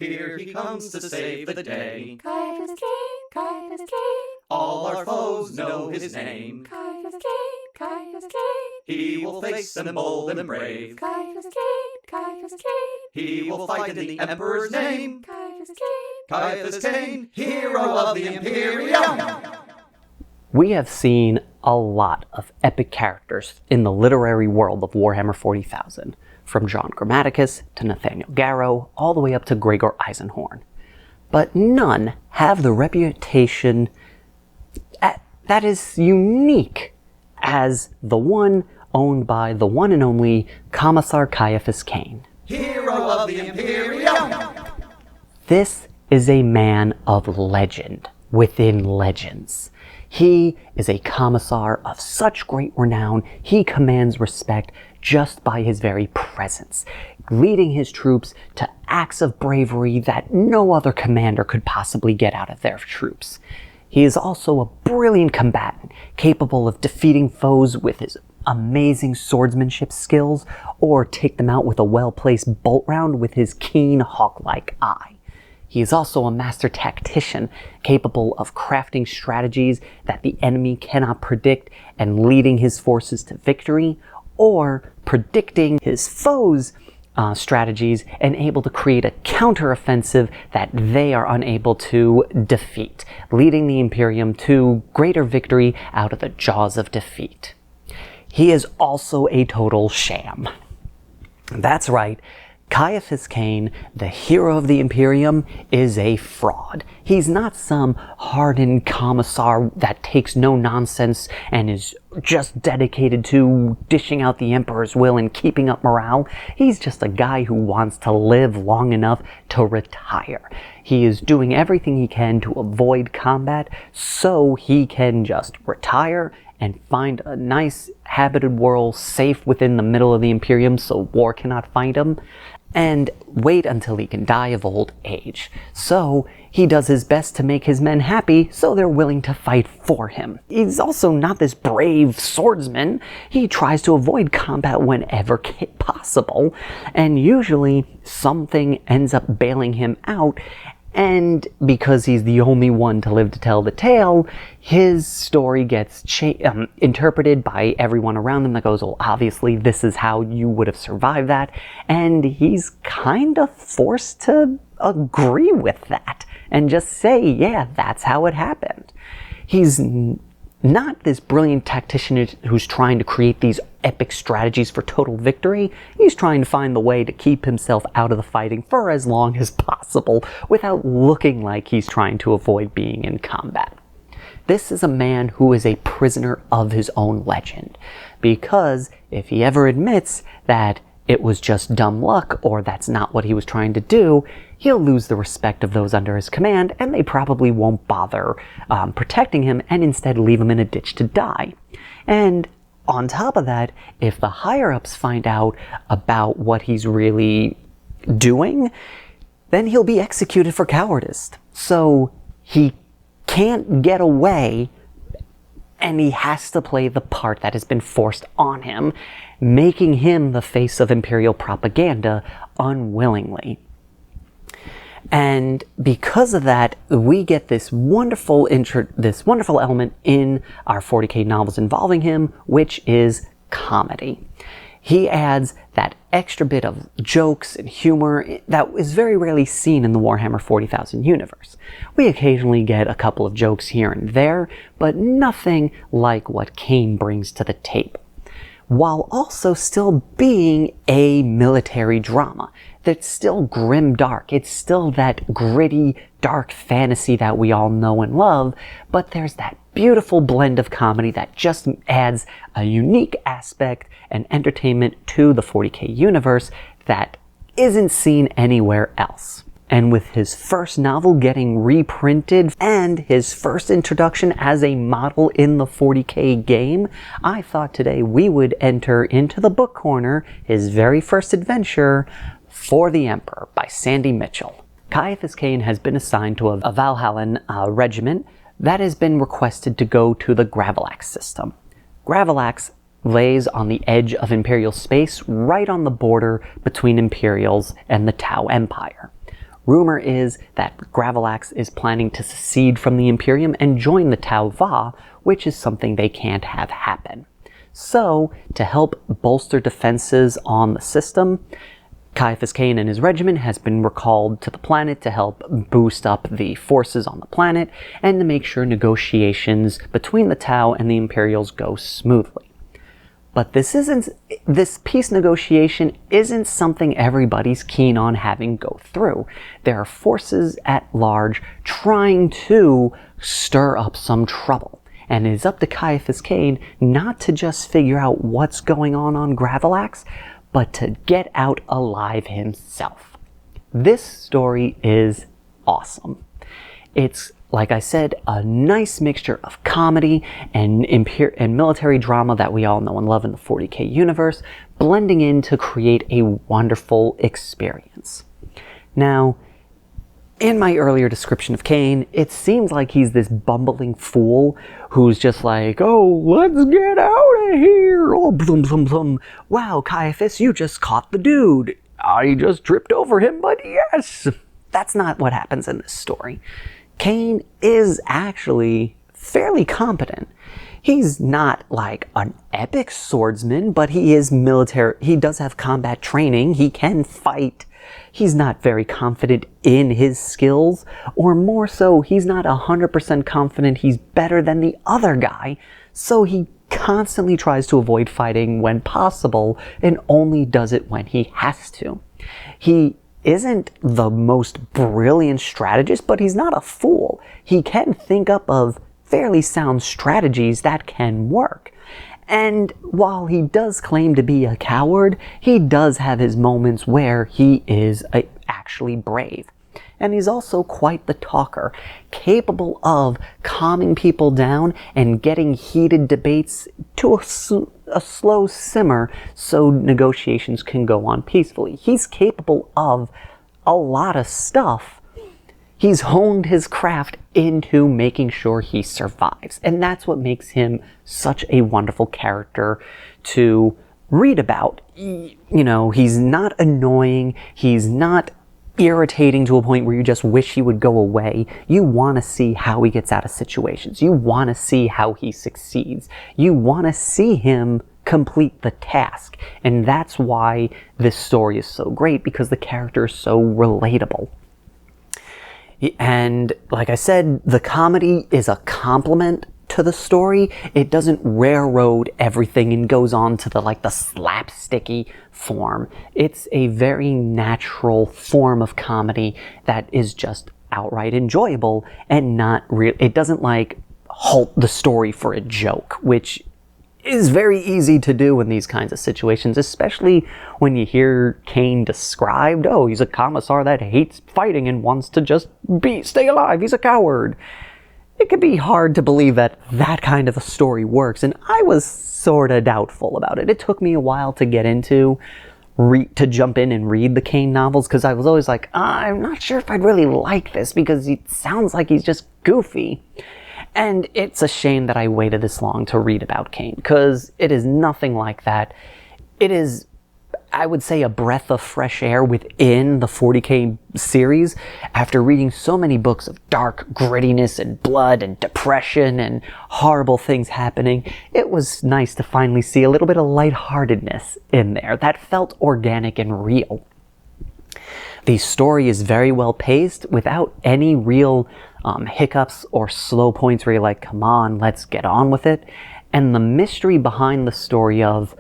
Here he comes to save the day. Ciaphas Cain, Ciaphas Cain. All our foes know his name. Ciaphas Cain, Ciaphas Cain. He will face them bold and brave. Ciaphas Cain, Ciaphas Cain. He will fight in the Emperor's name. Ciaphas Cain, Ciaphas Cain, hero of the Imperium. We have seen a lot of epic characters in the literary world of Warhammer 40,000, from John Grammaticus to Nathaniel Garrow, all the way up to Gregor Eisenhorn. But none have the reputation that is unique as the one owned by the one and only Commissar Ciaphas Cain. Hero of the Imperium. This is a man of legend within legends. He is a commissar of such great renown, he commands respect just by his very presence, leading his troops to acts of bravery that no other commander could possibly get out of their troops. He is also a brilliant combatant, capable of defeating foes with his amazing swordsmanship skills, or take them out with a well-placed bolt round with his keen hawk-like eye. He is also a master tactician, capable of crafting strategies that the enemy cannot predict and leading his forces to victory, or predicting his foes' strategies and able to create a counteroffensive that they are unable to defeat, leading the Imperium to greater victory out of the jaws of defeat. He is also a total sham. That's right. Ciaphas Cain, the hero of the Imperium, is a fraud. He's not some hardened commissar that takes no nonsense and is just dedicated to dishing out the Emperor's will and keeping up morale. He's just a guy who wants to live long enough to retire. He is doing everything he can to avoid combat so he can just retire and find a nice habited world safe within the middle of the Imperium so war cannot find him, and wait until he can die of old age. So he does his best to make his men happy so they're willing to fight for him. He's also not this brave swordsman. He tries to avoid combat whenever possible, and usually something ends up bailing him out. And because he's the only one to live to tell the tale, his story gets interpreted by everyone around him that goes, well, obviously this is how you would have survived that. And he's kind of forced to agree with that and just say, yeah, that's how it happened. He's not this brilliant tactician who's trying to create these epic strategies for total victory. He's trying to find the way to keep himself out of the fighting for as long as possible without looking like he's trying to avoid being in combat. This is a man who is a prisoner of his own legend, because if he ever admits that it was just dumb luck or that's not what he was trying to do, he'll lose the respect of those under his command, and they probably won't bother protecting him and instead leave him in a ditch to die. And on top of that, if the higher-ups find out about what he's really doing, then he'll be executed for cowardice. So he can't get away, and he has to play the part that has been forced on him, making him the face of Imperial propaganda unwillingly. And because of that, we get this wonderful element in our 40k novels involving him, which is comedy. He adds that extra bit of jokes and humor that is very rarely seen in the Warhammer 40,000 universe. We occasionally get a couple of jokes here and there, but nothing like what Cain brings to the table, while also still being a military drama that's still grim dark. It's still that gritty, dark fantasy that we all know and love, but there's that beautiful blend of comedy that just adds a unique aspect and entertainment to the 40k universe that isn't seen anywhere else. And with his first novel getting reprinted and his first introduction as a model in the 40k game, I thought today we would enter into the book corner his very first adventure, For the Emperor by Sandy Mitchell. Ciaphas Cain has been assigned to a Valhallan regiment that has been requested to go to the Gravelax system. Gravelax lays on the edge of Imperial space, right on the border between Imperials and the Tau Empire. Rumor is that Gravelax is planning to secede from the Imperium and join the Tau Va, which is something they can't have happen. So, to help bolster defenses on the system, Ciaphas Cain and his regiment has been recalled to the planet to help boost up the forces on the planet and to make sure negotiations between the Tau and the Imperials go smoothly. But this peace negotiation isn't something everybody's keen on having go through. There are forces at large trying to stir up some trouble. And it is up to Ciaphas Cain not to just figure out what's going on Gravelax, but to get out alive himself. This story is awesome. It's, like I said, a nice mixture of comedy and military drama that we all know and love in the 40K universe, blending in to create a wonderful experience. Now, in my earlier description of Cain, it seems like he's this bumbling fool who's just like, oh, let's get out of here. Oh, blum, blum, blum. Wow, Ciaphas, you just caught the dude. I just tripped over him, but yes. That's not what happens in this story. Cain is actually fairly competent. He's not like an epic swordsman, but he is military. He does have combat training. He can fight. He's not very confident in his skills, or more so, he's not 100% confident he's better than the other guy, so he constantly tries to avoid fighting when possible and only does it when he has to. He isn't the most brilliant strategist, but he's not a fool. He can think up of fairly sound strategies that can work. And while he does claim to be a coward, he does have his moments where he is actually brave. And he's also quite the talker, capable of calming people down and getting heated debates to a slow simmer so negotiations can go on peacefully. He's capable of a lot of stuff. He's honed his craft into making sure he survives. And that's what makes him such a wonderful character to read about. You know, he's not annoying. He's not irritating to a point where you just wish he would go away. You want to see how he gets out of situations. You want to see how he succeeds. You want to see him complete the task. And that's why this story is so great, because the character is so relatable. And like I said, the comedy is a complement to the story. It doesn't railroad everything and goes on to the slapsticky form. It's a very natural form of comedy that is just outright enjoyable and not real. It doesn't halt the story for a joke, which is very easy to do in these kinds of situations, especially when you hear Cain described, oh, he's a commissar that hates fighting and wants to just stay alive, he's a coward. It can be hard to believe that that kind of a story works, and I was sort of doubtful about it. It took me a while to get into, to jump in and read the Cain novels, because I was always like, I'm not sure if I'd really like this, because it sounds like he's just goofy. And it's a shame that I waited this long to read about Cain, because it is nothing like that. It is, I would say, a breath of fresh air within the 40K series. After reading so many books of dark grittiness and blood and depression and horrible things happening, it was nice to finally see a little bit of lightheartedness in there that felt organic and real. The story is very well paced without any real hiccups or slow points where you're like, come on, let's get on with it. And the mystery behind the story of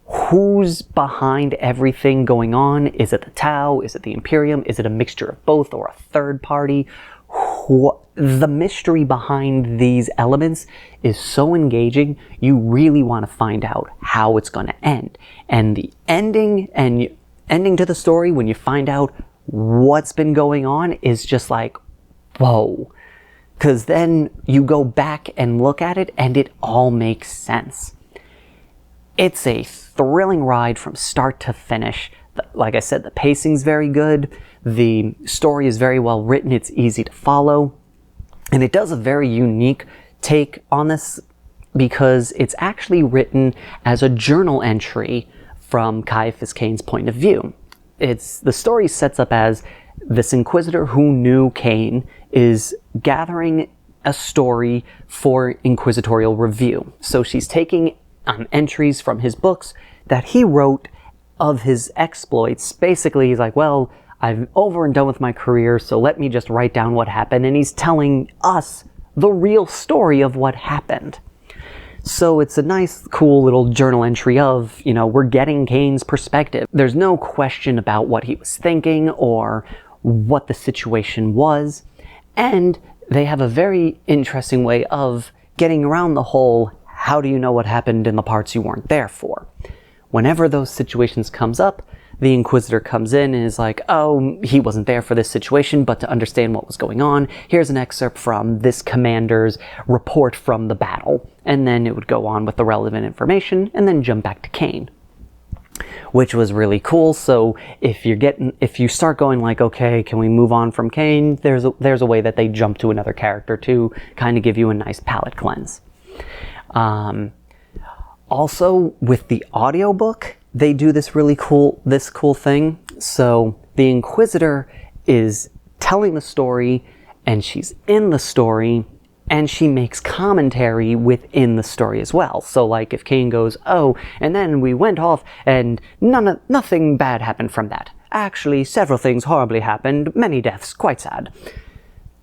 who's behind everything going on, is it the Tau, is it the Imperium, is it a mixture of both or a third party? The mystery behind these elements is so engaging, you really want to find out how it's going to end. And the ending to the story, when you find out what's been going on, is just like, whoa. Because then you go back and look at it and it all makes sense. It's a thrilling ride from start to finish. Like I said, the pacing's very good. The story is very well written. It's easy to follow. And it does a very unique take on this, because it's actually written as a journal entry from Ciaphas Cain's point of view. The story sets up as this inquisitor who knew Cain is gathering a story for inquisitorial review. So she's taking entries from his books that he wrote of his exploits. Basically, he's like, well, I'm over and done with my career, so let me just write down what happened. And he's telling us the real story of what happened. So it's a nice, cool little journal entry of, we're getting Cain's perspective. There's no question about what he was thinking or what the situation was. And they have a very interesting way of getting around the whole, how do you know what happened in the parts you weren't there for? Whenever those situations comes up, the Inquisitor comes in and is like, oh, he wasn't there for this situation, but to understand what was going on, here's an excerpt from this commander's report from the battle. And then it would go on with the relevant information and then jump back to Cain, which was really cool. So if you start going like, okay, can we move on from Cain? There's a way that they jump to another character to kind of give you a nice palate cleanse. Also, with the audiobook, they do this cool thing. So the Inquisitor is telling the story, and she's in the story, and she makes commentary within the story as well. So like if Cain goes, oh, and then we went off and nothing bad happened from that. Actually, several things horribly happened, many deaths, quite sad.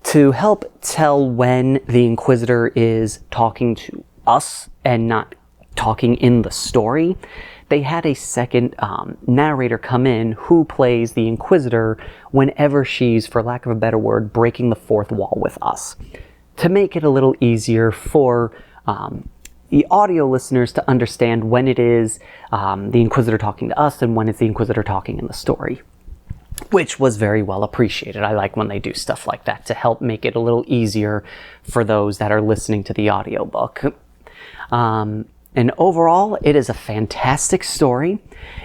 To help tell when the Inquisitor is talking to us and not talking in the story, they had a second narrator come in who plays the Inquisitor whenever she's, for lack of a better word, breaking the fourth wall with us, to make it a little easier for the audio listeners to understand when it is the Inquisitor talking to us and when it's the Inquisitor talking in the story, which was very well appreciated. I like when they do stuff like that to help make it a little easier for those that are listening to the audiobook. And overall, it is a fantastic story.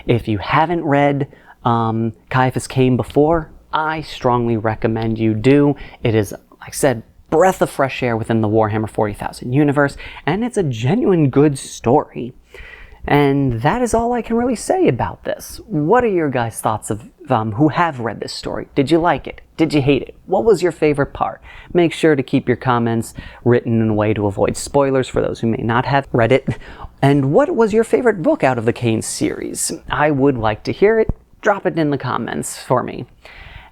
If you haven't read Ciaphas Cain before, I strongly recommend you do. It is, like I said, breath of fresh air within the Warhammer 40,000 universe, and it's a genuine good story. And that is all I can really say about this. What are your guys' thoughts of who have read this story? Did you like it? Did you hate it? What was your favorite part? Make sure to keep your comments written in a way to avoid spoilers for those who may not have read it. And what was your favorite book out of the Cain series? I would like to hear it. Drop it in the comments for me.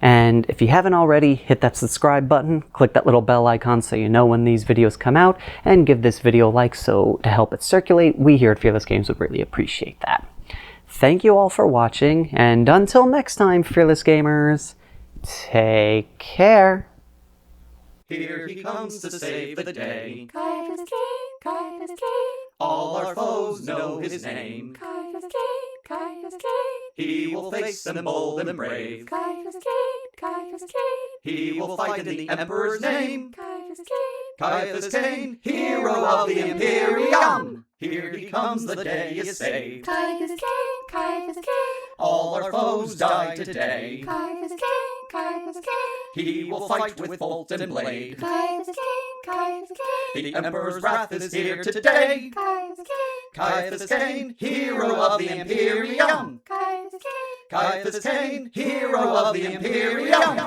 And if you haven't already, hit that subscribe button, click that little bell icon so you know when these videos come out, and give this video a like so to help it circulate. We here at Fearless Games would really appreciate that. Thank you all for watching, and until next time, Fearless Gamers, take care. Here he comes to save the day. Ciaphas Cain, Ciaphas Cain. All our foes know his name. Ciaphas Cain, Ciaphas Cain. He will face them bold and brave. Ciaphas Cain, Ciaphas Cain. He will fight in the Emperor's name. Ciaphas Cain. Ciaphas Cain, hero of the Imperium. Here he comes, the day is saved. Ciaphas Cain, Ciaphas Cain. All our foes die today. Ciaphas Cain, Ciaphas Cain. He will fight with bolt and blade. Ciaphas Cain, Ciaphas Cain. The Emperor's wrath is here today. Ciaphas Cain. Ciaphas Cain, hero of the Imperium. Ciaphas Cain. Ciaphas Cain, hero of the Imperium.